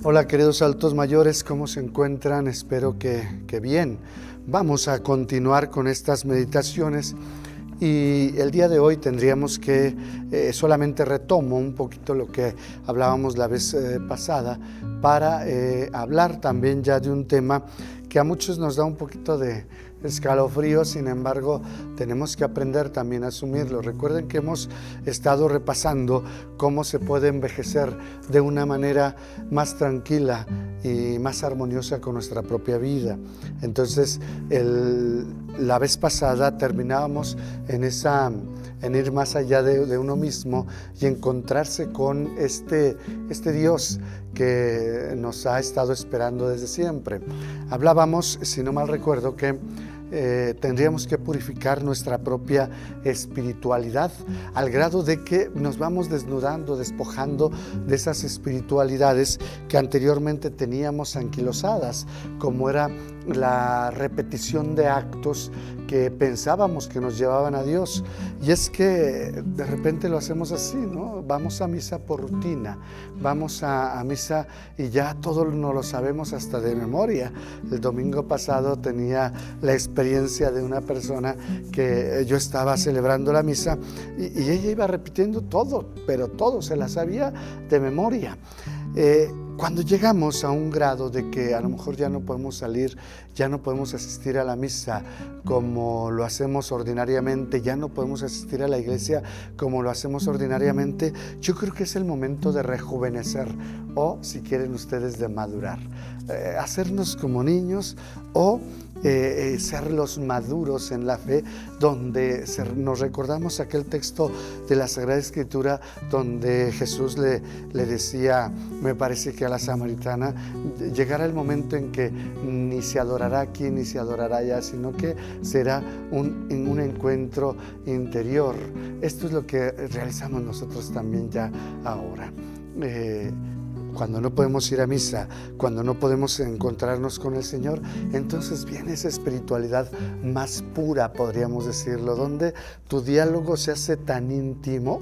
Hola queridos adultos mayores, ¿cómo se encuentran? Espero que bien. Vamos a continuar con estas meditaciones y el día de hoy tendríamos que, solamente retomo un poquito lo que hablábamos la vez pasada para hablar también ya de un tema que a muchos nos da un poquito de escalofrío, sin embargo tenemos que aprender también a asumirlo. Recuerden que hemos estado repasando cómo se puede envejecer de una manera más tranquila y más armoniosa con nuestra propia vida. Entonces la vez pasada terminábamos en ir más allá de uno mismo y encontrarse con este Dios que nos ha estado esperando desde siempre. Hablábamos, si no mal recuerdo, que tendríamos que purificar nuestra propia espiritualidad al grado de que nos vamos desnudando, despojando de esas espiritualidades que anteriormente teníamos anquilosadas, como era la repetición de actos que pensábamos que nos llevaban a Dios. Y es que de repente lo hacemos así, ¿no? Vamos a misa por rutina, vamos a misa y ya todo nos lo sabemos hasta de memoria. El domingo pasado tenía la experiencia de una persona que yo estaba celebrando la misa y ella iba repitiendo todo, pero todo se la sabía de memoria. Cuando llegamos a un grado de que a lo mejor ya no podemos salir, ya no podemos asistir a la misa como lo hacemos ordinariamente, ya no podemos asistir a la iglesia como lo hacemos ordinariamente, yo creo que es el momento de rejuvenecer o, si quieren ustedes, de madurar, hacernos como niños o ser los maduros en la fe, donde nos recordamos aquel texto de la Sagrada Escritura donde Jesús le decía, me parece que a la samaritana, llegará el momento en que ni se adorará aquí ni se adorará allá, sino que será un encuentro interior. Esto es lo que realizamos nosotros también ya ahora. Cuando no podemos ir a misa, cuando no podemos encontrarnos con el Señor, entonces viene esa espiritualidad más pura, podríamos decirlo, donde tu diálogo se hace tan íntimo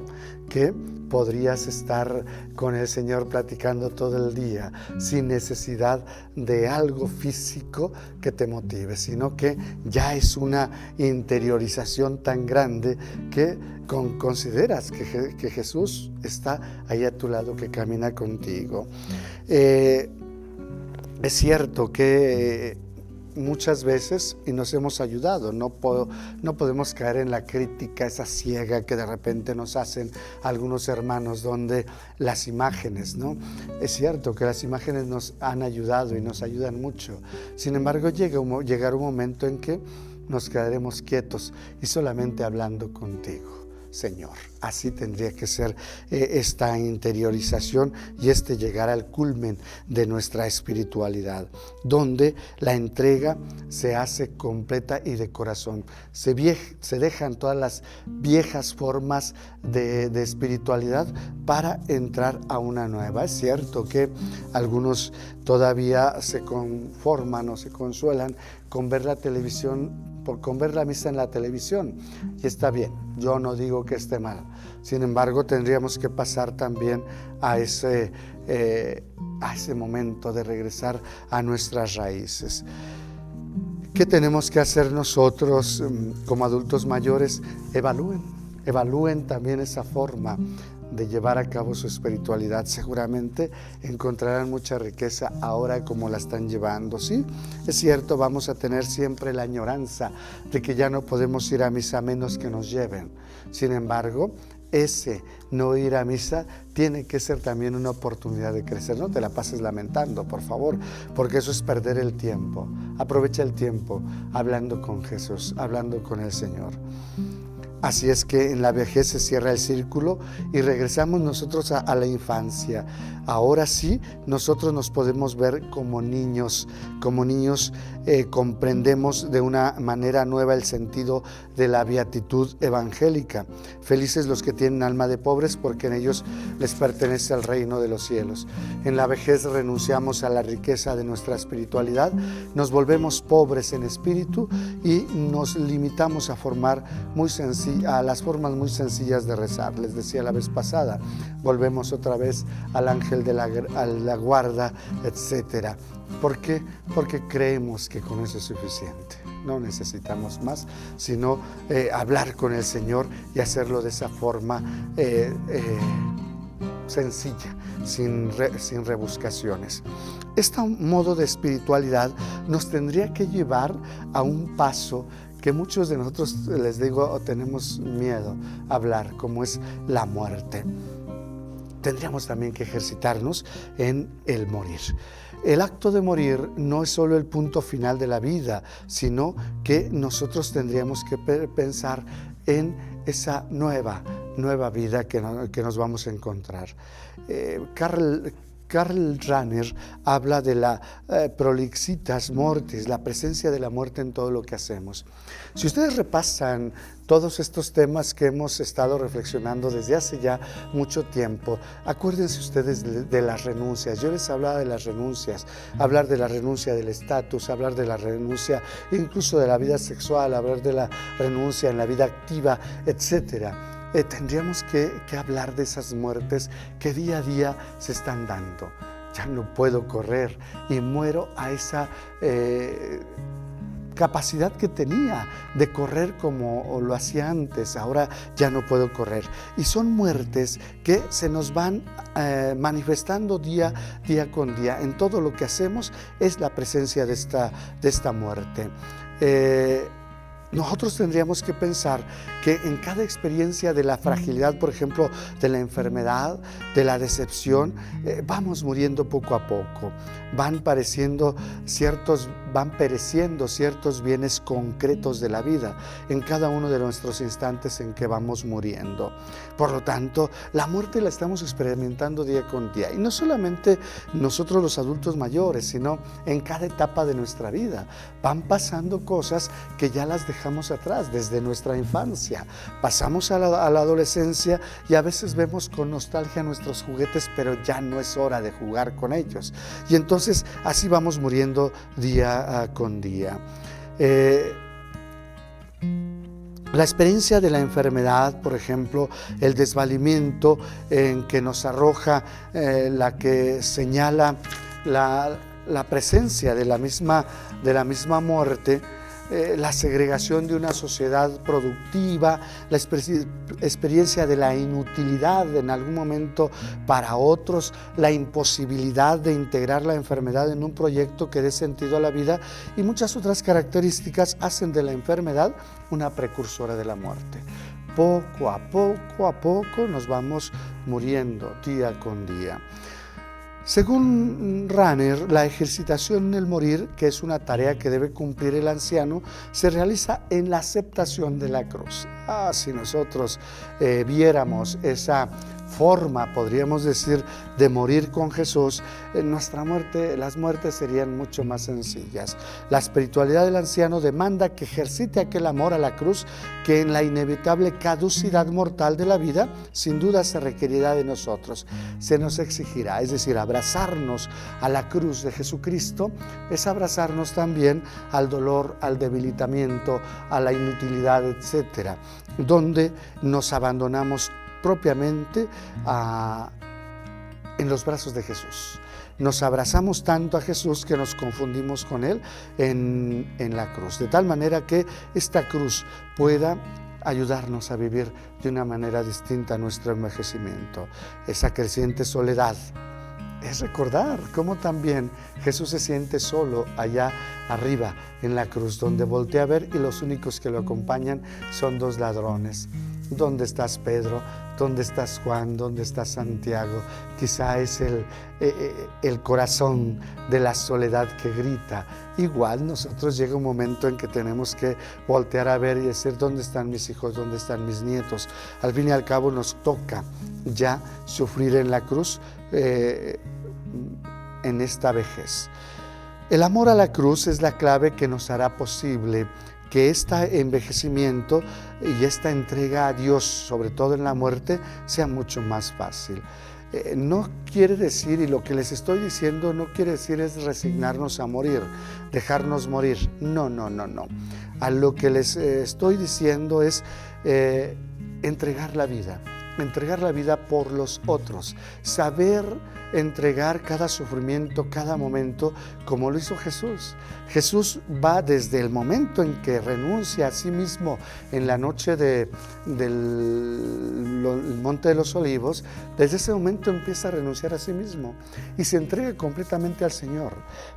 que podrías estar con el Señor platicando todo el día sin necesidad de algo físico que te motive, sino que ya es una interiorización tan grande que consideras que Jesús está ahí a tu lado, que camina contigo. Es cierto que muchas veces, y nos hemos ayudado, no podemos caer en la crítica esa ciega que de repente nos hacen algunos hermanos, donde las imágenes, ¿no? Es cierto que las imágenes nos han ayudado y nos ayudan mucho. Sin embargo, llegará un momento en que nos quedaremos quietos y solamente hablando contigo, Señor. Así tendría que ser esta interiorización y llegar al culmen de nuestra espiritualidad, donde la entrega se hace completa y de corazón. Se dejan todas las viejas formas de espiritualidad para entrar a una nueva. Es cierto que algunos todavía se conforman o se consuelan con ver la televisión, con ver la misa en la televisión, y está bien, yo no digo que esté mal. Sin embargo, tendríamos que pasar también a ese momento de regresar a nuestras raíces. ¿Qué tenemos que hacer nosotros como adultos mayores? Evalúen también esa forma de llevar a cabo su espiritualidad. Seguramente encontrarán mucha riqueza ahora como la están llevando. Sí, es cierto, vamos a tener siempre la añoranza de que ya no podemos ir a misa a menos que nos lleven. Sin embargo, ese no ir a misa tiene que ser también una oportunidad de crecer. No te la pases lamentando, por favor, porque eso es perder el tiempo. Aprovecha el tiempo hablando con Jesús, hablando con el Señor. Así es que en la vejez se cierra el círculo y regresamos nosotros a la infancia. Ahora sí, nosotros nos podemos ver como niños. Comprendemos de una manera nueva el sentido de la beatitud evangélica. Felices los que tienen alma de pobres, porque en ellos les pertenece el reino de los cielos. En la vejez renunciamos a la riqueza de nuestra espiritualidad, nos volvemos pobres en espíritu y nos limitamos a formar muy sencillos a las formas muy sencillas de rezar. Les decía la vez pasada, volvemos otra vez al ángel de la guarda, etc. ¿Por qué? Porque creemos que con eso es suficiente. No necesitamos más, sino hablar con el Señor y hacerlo de esa forma sencilla, sin rebuscaciones. Este modo de espiritualidad nos tendría que llevar a un paso que muchos de nosotros, les digo, tenemos miedo a hablar, como es la muerte. Tendríamos también que ejercitarnos en el morir. El acto de morir no es solo el punto final de la vida, sino que nosotros tendríamos que pensar en esa nueva vida que nos vamos a encontrar. Karl Rahner habla de la prolixitas mortis, la presencia de la muerte en todo lo que hacemos. Si ustedes repasan todos estos temas que hemos estado reflexionando desde hace ya mucho tiempo, acuérdense ustedes de las renuncias. Yo les hablaba de las renuncias, hablar de la renuncia del estatus, hablar de la renuncia incluso de la vida sexual, hablar de la renuncia en la vida activa, etcétera. Tendríamos que hablar de esas muertes que día a día se están dando. Ya no puedo correr y muero a esa capacidad que tenía de correr como lo hacía antes. Ahora ya no puedo correr. Y son muertes que se nos van manifestando día con día. En todo lo que hacemos es la presencia de esta muerte. Nosotros tendríamos que pensar que en cada experiencia de la fragilidad, por ejemplo, de la enfermedad, de la decepción, vamos muriendo poco a poco. Van pereciendo ciertos bienes concretos de la vida en cada uno de nuestros instantes en que vamos muriendo. Por lo tanto, la muerte la estamos experimentando día con día. Y no solamente nosotros los adultos mayores, sino en cada etapa de nuestra vida. Van pasando cosas que ya las dejamos atrás desde nuestra infancia. Pasamos a la adolescencia y a veces vemos con nostalgia nuestros juguetes, pero ya no es hora de jugar con ellos. Y entonces así vamos muriendo día con día. La experiencia de la enfermedad, por ejemplo, el desvalimiento en que nos arroja, la que señala la presencia de la misma muerte, la segregación de una sociedad productiva, la experiencia de la inutilidad en algún momento para otros, la imposibilidad de integrar la enfermedad en un proyecto que dé sentido a la vida y muchas otras características hacen de la enfermedad una precursora de la muerte. Poco a poco nos vamos muriendo día con día. Según Rahner, la ejercitación en el morir, que es una tarea que debe cumplir el anciano, se realiza en la aceptación de la cruz. Si nosotros viéramos esa forma, podríamos decir, de morir con Jesús, las muertes serían mucho más sencillas. La espiritualidad del anciano demanda que ejercite aquel amor a la cruz que en la inevitable caducidad mortal de la vida, sin duda se requerirá de nosotros. Se nos exigirá, es decir, abrazarnos a la cruz de Jesucristo es abrazarnos también al dolor, al debilitamiento, a la inutilidad, etcétera, donde nos abandonamos propiamente en los brazos de Jesús. Nos abrazamos tanto a Jesús que nos confundimos con Él en la cruz, de tal manera que esta cruz pueda ayudarnos a vivir de una manera distinta nuestro envejecimiento. Esa creciente soledad es recordar cómo también Jesús se siente solo allá arriba en la cruz, donde voltea a ver y los únicos que lo acompañan son dos ladrones. ¿Dónde estás, Pedro? ¿Dónde estás, Juan? ¿Dónde está Santiago? Quizá es el corazón de la soledad que grita. Igual nosotros llega un momento en que tenemos que voltear a ver y decir, ¿dónde están mis hijos? ¿Dónde están mis nietos? Al fin y al cabo nos toca ya sufrir en la cruz en esta vejez. El amor a la cruz es la clave que nos hará posible que este envejecimiento y esta entrega a Dios, sobre todo en la muerte, sea mucho más fácil. No quiere decir, y lo que les estoy diciendo no quiere decir es resignarnos a morir, dejarnos morir. No. A lo que les estoy diciendo es entregar la vida por los otros, saber entregar cada sufrimiento, cada momento, como lo hizo Jesús. Jesús va desde el momento en que renuncia a sí mismo en la noche del Monte de los Olivos. Desde ese momento empieza a renunciar a sí mismo y se entrega completamente al Señor.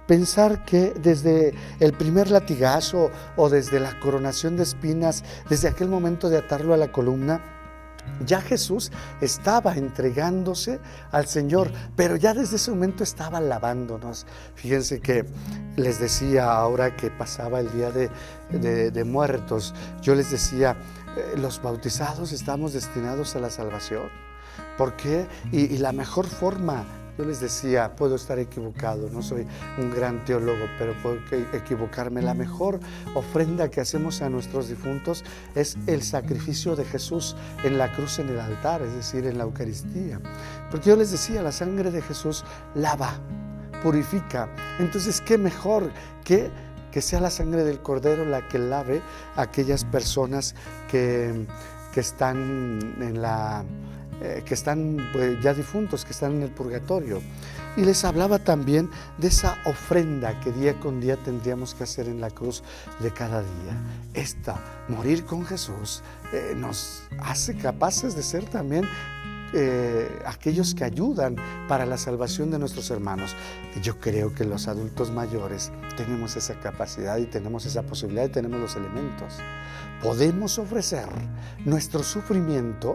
Pensar que desde el primer latigazo o desde la coronación de espinas, desde aquel momento de atarlo a la columna, ya Jesús estaba entregándose al Señor, pero ya desde ese momento estaba lavándonos. Fíjense que les decía ahora que pasaba el día de muertos, yo les decía, los bautizados estamos destinados a la salvación. ¿Por qué? Y la mejor forma, yo les decía, puedo estar equivocado, no soy un gran teólogo, pero puedo equivocarme. La mejor ofrenda que hacemos a nuestros difuntos es el sacrificio de Jesús en la cruz, en el altar, es decir, en la Eucaristía. Porque yo les decía, la sangre de Jesús lava, purifica. Entonces, ¿qué mejor que sea la sangre del Cordero la que lave a aquellas personas que están ya difuntos, que están en el purgatorio? Y les hablaba también de esa ofrenda que día con día tendríamos que hacer en la cruz de cada día. Morir con Jesús, nos hace capaces de ser también aquellos que ayudan para la salvación de nuestros hermanos. Yo creo que los adultos mayores tenemos esa capacidad y tenemos esa posibilidad y tenemos los elementos. Podemos ofrecer nuestro sufrimiento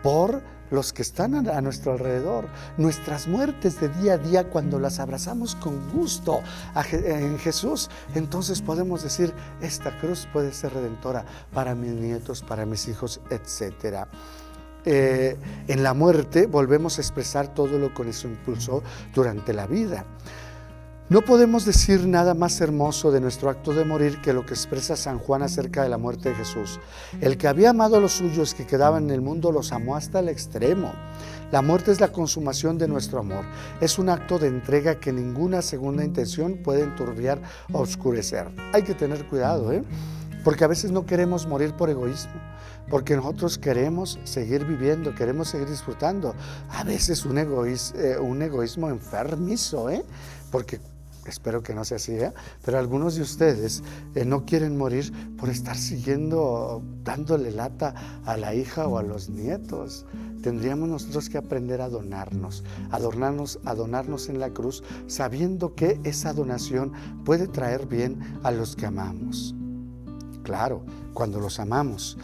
por los que están a nuestro alrededor, nuestras muertes de día a día, cuando las abrazamos con gusto en Jesús, entonces podemos decir, esta cruz puede ser redentora para mis nietos, para mis hijos, etc. En la muerte volvemos a expresar todo lo que nos impulsó durante la vida. No podemos decir nada más hermoso de nuestro acto de morir que lo que expresa San Juan acerca de la muerte de Jesús. El que había amado a los suyos que quedaban en el mundo, los amó hasta el extremo. La muerte es la consumación de nuestro amor. Es un acto de entrega que ninguna segunda intención puede enturbiar o oscurecer. Hay que tener cuidado, porque a veces no queremos morir por egoísmo, porque nosotros queremos seguir viviendo, queremos seguir disfrutando. A veces un egoísmo enfermizo, porque espero que no sea así, pero algunos de ustedes no quieren morir por estar dándole lata a la hija o a los nietos. Tendríamos nosotros que aprender a donarnos en la cruz, sabiendo que esa donación puede traer bien a los que amamos. Claro, cuando los amamos,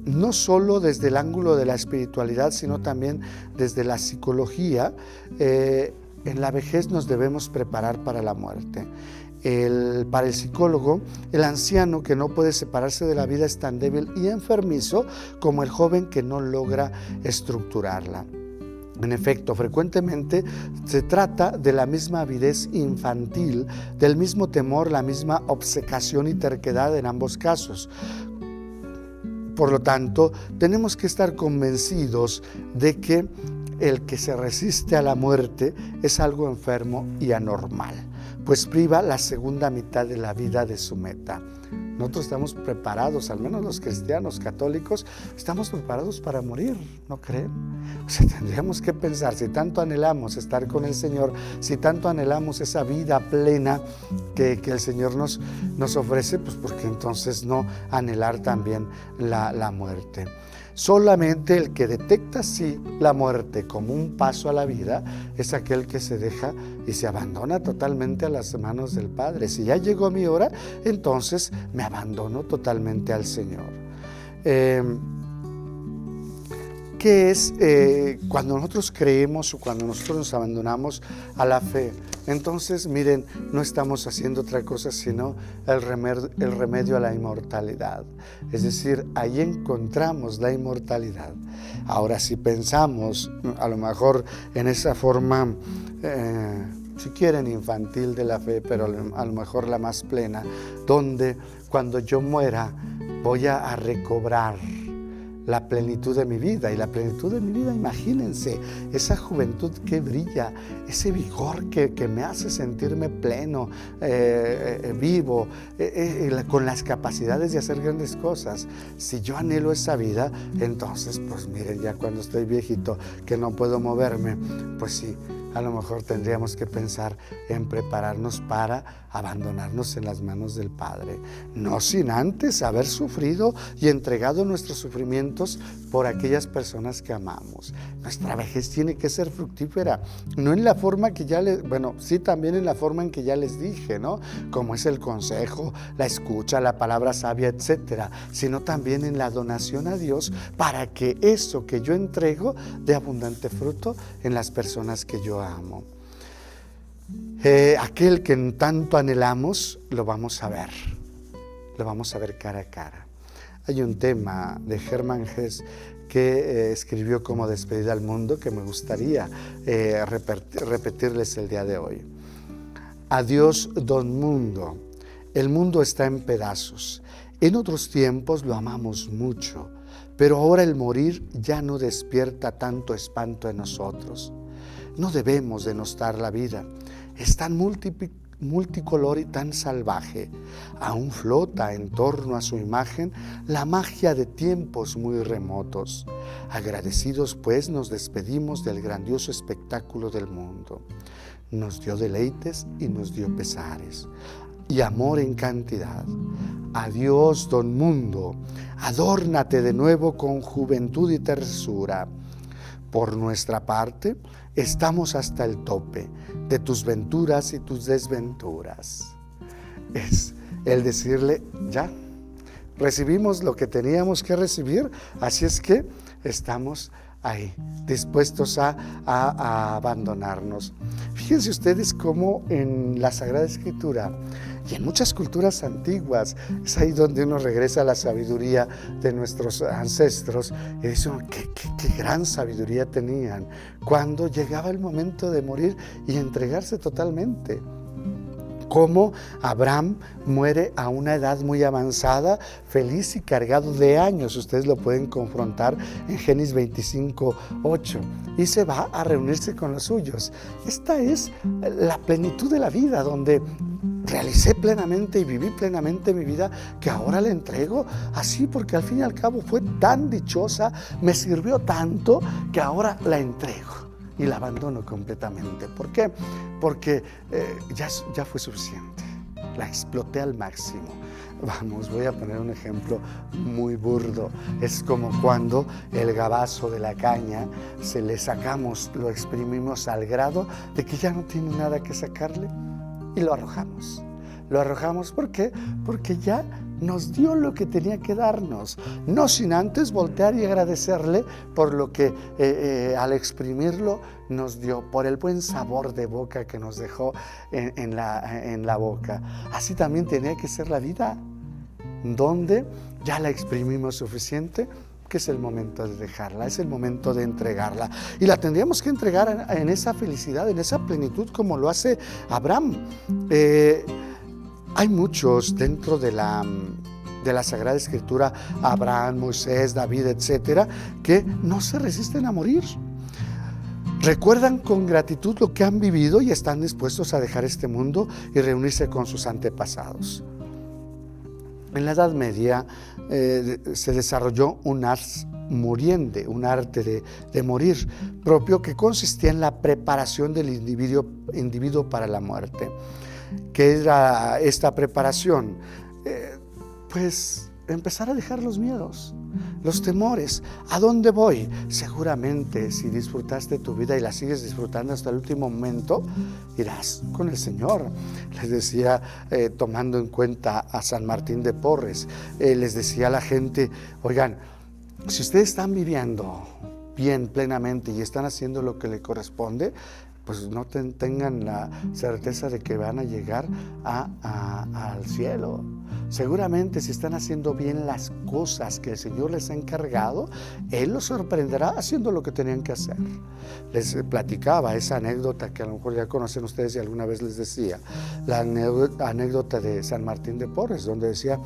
no solo desde el ángulo de la espiritualidad, sino también desde la psicología. En la vejez nos debemos preparar para la muerte. Para el psicólogo, el anciano que no puede separarse de la vida es tan débil y enfermizo como el joven que no logra estructurarla. En efecto, frecuentemente se trata de la misma avidez infantil, del mismo temor, la misma obcecación y terquedad en ambos casos. Por lo tanto, tenemos que estar convencidos de que el que se resiste a la muerte es algo enfermo y anormal, pues priva la segunda mitad de la vida de su meta. Nosotros estamos preparados, al menos los cristianos católicos, estamos preparados para morir, ¿no creen? O sea, tendríamos que pensar, si tanto anhelamos estar con el Señor, si tanto anhelamos esa vida plena que el Señor nos ofrece, pues ¿por qué entonces no anhelar también la muerte? Solamente el que detecta sí la muerte como un paso a la vida es aquel que se deja y se abandona totalmente a las manos del Padre. Si ya llegó mi hora, entonces me abandono totalmente al Señor. ¿Qué es cuando nosotros creemos o cuando nosotros nos abandonamos a la fe? Entonces, miren, no estamos haciendo otra cosa sino el remedio a la inmortalidad. Es decir, ahí encontramos la inmortalidad. Ahora, si pensamos a lo mejor en esa forma, si quieren, infantil de la fe, pero a lo mejor la más plena, donde cuando yo muera voy a recobrar la plenitud de mi vida. Y la plenitud de mi vida, imagínense, esa juventud que brilla, ese vigor que me hace sentirme pleno, vivo, con las capacidades de hacer grandes cosas. Si yo anhelo esa vida, entonces, pues miren, ya cuando estoy viejito, que no puedo moverme, pues sí, a lo mejor tendríamos que pensar en prepararnos para abandonarnos en las manos del Padre, no sin antes haber sufrido y entregado nuestros sufrimientos por aquellas personas que amamos. Nuestra vejez tiene que ser fructífera, no en la forma que sí, también en la forma en que ya les dije, ¿no? Como es el consejo, la escucha, la palabra sabia, etcétera, sino también en la donación a Dios para que eso que yo entrego dé abundante fruto en las personas que yo amo. Aquel que tanto anhelamos, lo vamos a ver cara a cara. Hay un tema de Hermann Hesse que escribió como despedida al mundo que me gustaría repetirles el día de hoy. Adiós, don mundo. El mundo está en pedazos. En otros tiempos lo amamos mucho, pero ahora el morir ya no despierta tanto espanto en nosotros. No debemos denostar la vida. Es tan multicolor y tan salvaje. Aún flota en torno a su imagen la magia de tiempos muy remotos. Agradecidos pues nos despedimos del grandioso espectáculo del mundo. Nos dio deleites y nos dio pesares y amor en cantidad. Adiós, don mundo, adórnate de nuevo con juventud y tersura. Por nuestra parte, estamos hasta el tope de tus venturas y tus desventuras. Es el decirle, ya, recibimos lo que teníamos que recibir, así es que estamos ahí, dispuestos a abandonarnos. Fíjense ustedes cómo en la Sagrada Escritura y en muchas culturas antiguas es ahí donde uno regresa a la sabiduría de nuestros ancestros y dice, qué gran sabiduría tenían cuando llegaba el momento de morir y entregarse totalmente. Cómo Abraham muere a una edad muy avanzada, feliz y cargado de años. Ustedes lo pueden confrontar en Génesis 25:8. Y se va a reunirse con los suyos. Esta es la plenitud de la vida, donde realicé plenamente y viví plenamente mi vida, que ahora le entrego así, porque al fin y al cabo fue tan dichosa, me sirvió tanto, que ahora la entrego y la abandono completamente. ¿Por qué? Porque ya fue suficiente, la exploté al máximo. Vamos, voy a poner un ejemplo muy burdo. Es como cuando el gabazo de la caña se le sacamos, lo exprimimos al grado de que ya no tiene nada que sacarle y lo arrojamos. Lo arrojamos, ¿por qué? Porque ya nos dio lo que tenía que darnos, no sin antes voltear y agradecerle por lo que al exprimirlo nos dio, por el buen sabor de boca que nos dejó en la boca. Así también tenía que ser la vida, donde ya la exprimimos suficiente, que es el momento de dejarla, es el momento de entregarla. Y la tendríamos que entregar en esa felicidad, en esa plenitud, como lo hace Abraham. Hay muchos dentro de la Sagrada Escritura, Abraham, Moisés, David, etcétera, que no se resisten a morir. Recuerdan con gratitud lo que han vivido y están dispuestos a dejar este mundo y reunirse con sus antepasados. En la Edad Media se desarrolló un ars moriendi, un arte de morir propio, que consistía en la preparación del individuo para la muerte. ¿Qué era esta preparación? Pues empezar a dejar los miedos, los temores. ¿A dónde voy? Seguramente, si disfrutaste tu vida y la sigues disfrutando hasta el último momento, irás con el Señor. Les decía, tomando en cuenta a San Martín de Porres, les decía a la gente, oigan, si ustedes están viviendo bien, plenamente, y están haciendo lo que le corresponde, pues no tengan la certeza de que van a llegar al cielo. Seguramente, si están haciendo bien las cosas que el Señor les ha encargado, Él los sorprenderá haciendo lo que tenían que hacer. Les platicaba esa anécdota que a lo mejor ya conocen ustedes y alguna vez les decía, la anécdota de San Martín de Porres, donde decía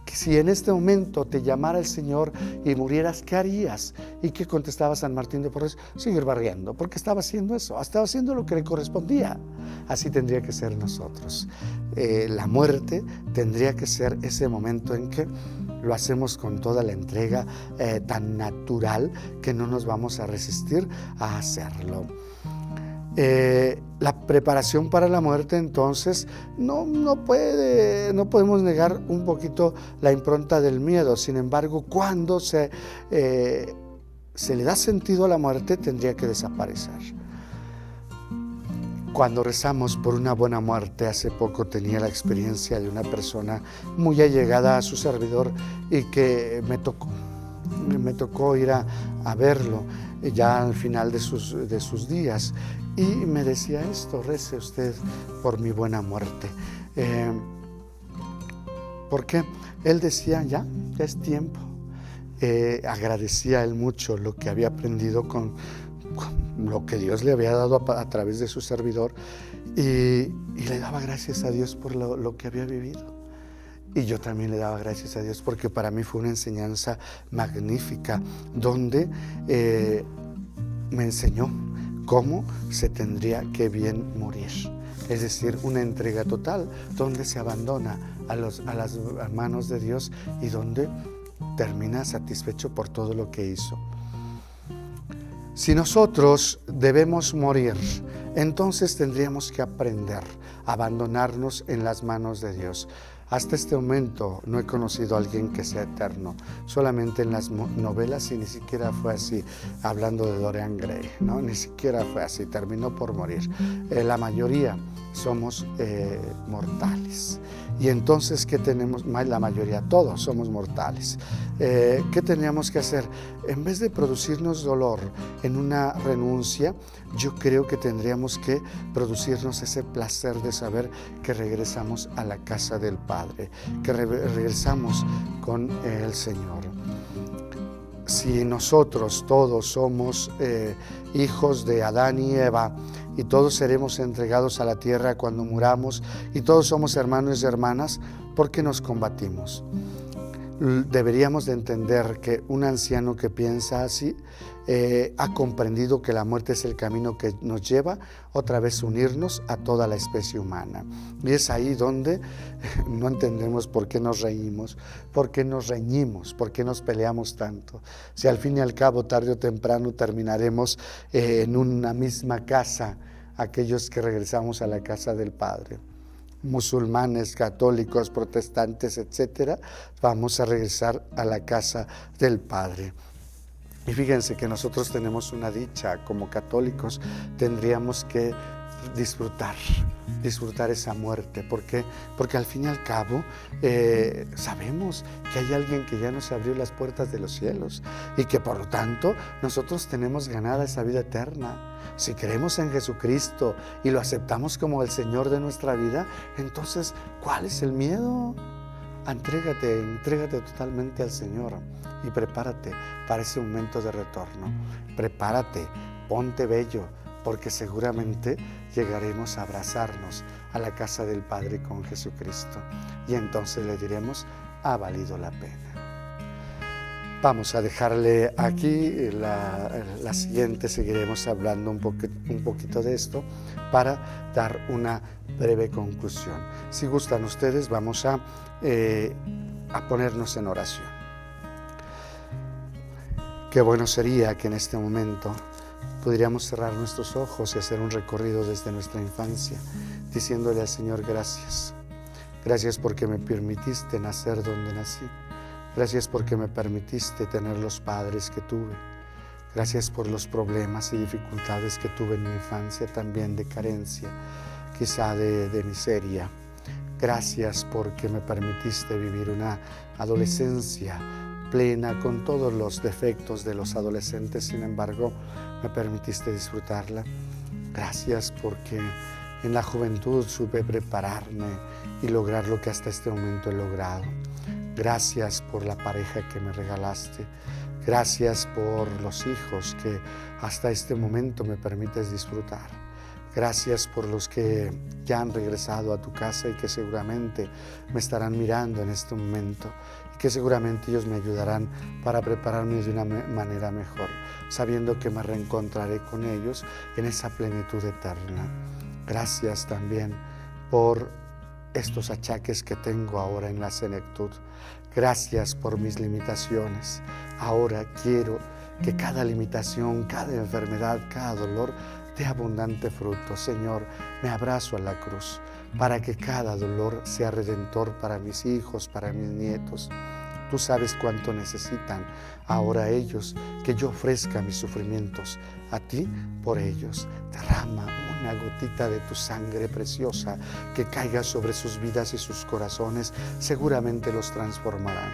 que si en este momento te llamara el Señor y murieras, ¿qué harías? ¿Y qué contestaba San Martín de Porres? Seguir barriendo, porque estaba haciendo eso, estaba haciendo lo que le correspondía. Así tendría que ser nosotros. La muerte tendría que ser ese momento en que lo hacemos con toda la entrega tan natural que no nos vamos a resistir a hacerlo. La preparación para la muerte, entonces, no podemos negar un poquito la impronta del miedo. Sin embargo, cuando se le da sentido a la muerte, tendría que desaparecer. Cuando rezamos por una buena muerte, hace poco tenía la experiencia de una persona muy allegada a su servidor y que me tocó ir a verlo ya al final de sus días, y me decía esto: rece usted por mi buena muerte. Porque él decía, ya es tiempo. Agradecía él mucho lo que había aprendido con lo que Dios le había dado a través de su servidor, y le daba gracias a Dios por lo que había vivido. Y yo también le daba gracias a Dios porque para mí fue una enseñanza magnífica, donde me enseñó cómo se tendría que bien morir. Es decir, una entrega total, donde se abandona a las manos de Dios y donde termina satisfecho por todo lo que hizo. Si nosotros debemos morir, entonces tendríamos que aprender a abandonarnos en las manos de Dios. Hasta este momento no he conocido a alguien que sea eterno, solamente en las novelas, y ni siquiera fue así, hablando de Dorian Gray, ¿no? Ni siquiera fue así, terminó por morir. La mayoría somos mortales. Y entonces, ¿qué tenemos? La mayoría, todos somos mortales. ¿Qué teníamos que hacer? En vez de producirnos dolor en una renuncia, yo creo que tendríamos que producirnos ese placer de saber que regresamos a la casa del Padre, que regresamos con el Señor. Si nosotros todos somos hijos de Adán y Eva, y todos seremos entregados a la tierra cuando muramos, y todos somos hermanos y hermanas, ¿por qué nos combatimos? Deberíamos de entender que un anciano que piensa así ha comprendido que la muerte es el camino que nos lleva otra vez a unirnos a toda la especie humana. Y es ahí donde no entendemos por qué nos reímos, por qué nos reñimos, por qué nos peleamos tanto. Si al fin y al cabo, tarde o temprano, terminaremos en una misma casa, aquellos que regresamos a la casa del Padre. Musulmanes, católicos, protestantes, etcétera, vamos a regresar a la casa del Padre. Y fíjense que nosotros tenemos una dicha como católicos, tendríamos que disfrutar esa muerte. ¿Por qué? Porque al fin y al cabo sabemos que hay alguien que ya nos abrió las puertas de los cielos y que por lo tanto nosotros tenemos ganada esa vida eterna. Si creemos en Jesucristo y lo aceptamos como el Señor de nuestra vida, entonces, ¿cuál es el miedo? Entrégate totalmente al Señor y prepárate para ese momento de retorno. Prepárate, ponte bello, porque seguramente llegaremos a abrazarnos a la casa del Padre con Jesucristo, y entonces le diremos: ha valido la pena. Vamos a dejarle aquí, la siguiente seguiremos hablando un poquito de esto para dar una breve conclusión. Si gustan ustedes, vamos a ponernos en oración. Qué bueno sería que en este momento pudiéramos cerrar nuestros ojos y hacer un recorrido desde nuestra infancia, diciéndole al Señor: gracias. Gracias porque me permitiste nacer donde nací. Gracias porque me permitiste tener los padres que tuve. Gracias por los problemas y dificultades que tuve en mi infancia, también de carencia, quizá de miseria. Gracias porque me permitiste vivir una adolescencia plena con todos los defectos de los adolescentes, sin embargo, me permitiste disfrutarla. Gracias porque en la juventud supe prepararme y lograr lo que hasta este momento he logrado. Gracias por la pareja que me regalaste. Gracias por los hijos que hasta este momento me permites disfrutar. Gracias por los que ya han regresado a tu casa y que seguramente me estarán mirando en este momento. que seguramente ellos me ayudarán para prepararme de una manera mejor, sabiendo que me reencontraré con ellos en esa plenitud eterna. Gracias también por estos achaques que tengo ahora en la senectud. Gracias por mis limitaciones. Ahora quiero que cada limitación, cada enfermedad, cada dolor dé abundante fruto. Señor, me abrazo a la cruz para que cada dolor sea redentor para mis hijos, para mis nietos. Tú sabes cuánto necesitan ahora ellos que yo ofrezca mis sufrimientos a ti por ellos. Derrama una gotita de tu sangre preciosa que caiga sobre sus vidas y sus corazones. Seguramente los transformarán.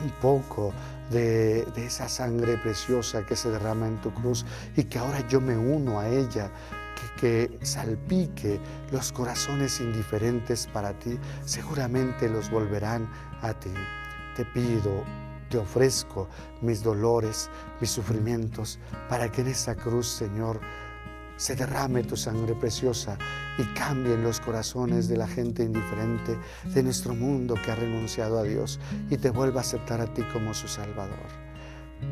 Un poco de esa sangre preciosa que se derrama en tu cruz y que ahora yo me uno a ella, que salpique los corazones indiferentes para ti, seguramente los volverán a ti. Te pido, te ofrezco mis dolores, mis sufrimientos, para que en esa cruz, Señor, se derrame tu sangre preciosa y cambien los corazones de la gente indiferente de nuestro mundo que ha renunciado a Dios y te vuelva a aceptar a ti como su Salvador.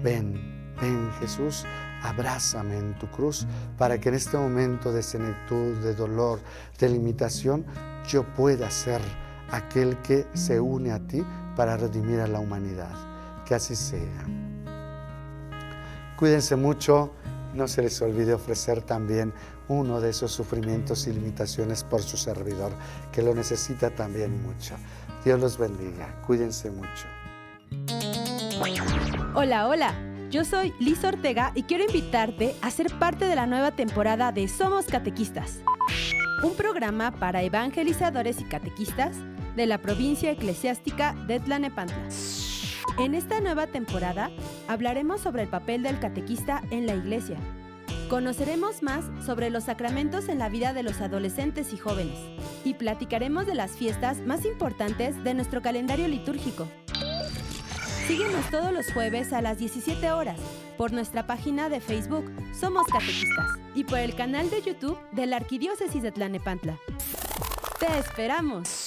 Ven, ven Jesús, abrázame en tu cruz para que en este momento de senectud, de dolor, de limitación, yo pueda ser aquel que se une a ti para redimir a la humanidad. Que así sea. Cuídense mucho. No se les olvide ofrecer también uno de esos sufrimientos y limitaciones por su servidor, que lo necesita también mucho. Dios los bendiga. Cuídense mucho. Hola, hola. Yo soy Liz Ortega y quiero invitarte a ser parte de la nueva temporada de Somos Catequistas, un programa para evangelizadores y catequistas de la provincia eclesiástica de Tlalnepantla. En esta nueva temporada hablaremos sobre el papel del catequista en la iglesia. Conoceremos más sobre los sacramentos en la vida de los adolescentes y jóvenes y platicaremos de las fiestas más importantes de nuestro calendario litúrgico. Síguenos todos los jueves a las 17 horas por nuestra página de Facebook Somos Catequistas y por el canal de YouTube de la Arquidiócesis de Tlalnepantla. ¡Te esperamos!